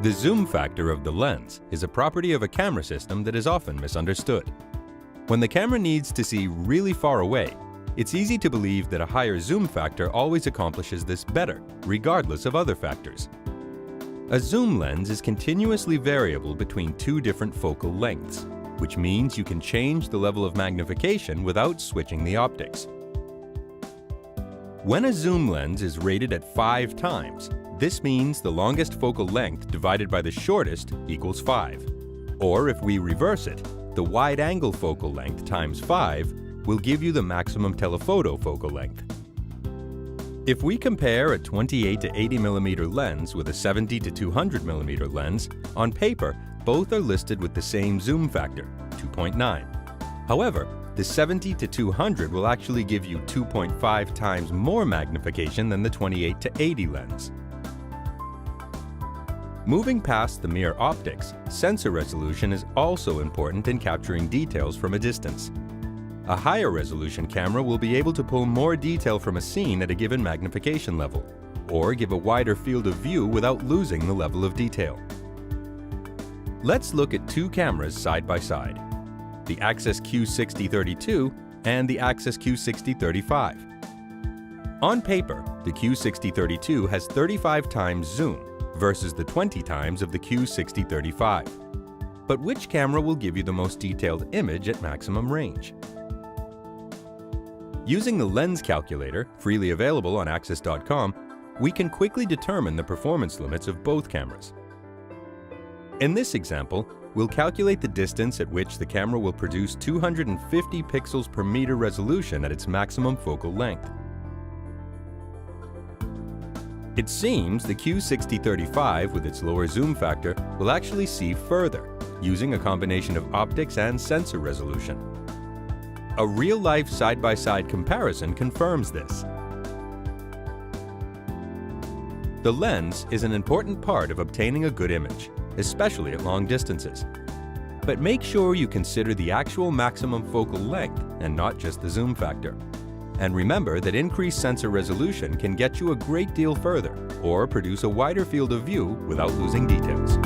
The zoom factor of the lens is a property of a camera system that is often misunderstood. When the camera needs to see really far away, it's easy to believe that a higher zoom factor always accomplishes this better, regardless of other factors. A zoom lens is continuously variable between two different focal lengths, which means you can change the level of magnification without switching the optics. When a zoom lens is rated at 5 times, this means the longest focal length divided by the shortest equals 5. Or if we reverse it, the wide-angle focal length times 5 will give you the maximum telephoto focal length. If we compare a 28 to 80 mm lens with a 70 to 200 mm lens, on paper, both are listed with the same zoom factor, 2.9. However, the 70 to 200 will actually give you 2.5 times more magnification than the 28 to 80 lens. Moving past the mere optics, sensor resolution is also important in capturing details from a distance. A higher resolution camera will be able to pull more detail from a scene at a given magnification level, or give a wider field of view without losing the level of detail. Let's look at two cameras side by side, the Axis Q6032 and the Axis Q6035. On paper, the Q6032 has 35 times zoom versus the 20 times of the Q6035. But which camera will give you the most detailed image at maximum range? Using the lens calculator, freely available on Axis.com, we can quickly determine the performance limits of both cameras. In this example, we'll calculate the distance at which the camera will produce 250 pixels per meter resolution at its maximum focal length. It seems the Q6035 with its lower zoom factor will actually see further, using a combination of optics and sensor resolution. A real-life side-by-side comparison confirms this. The lens is an important part of obtaining a good image, especially at long distances. But make sure you consider the actual maximum focal length and not just the zoom factor. And remember that increased sensor resolution can get you a great deal further or produce a wider field of view without losing details.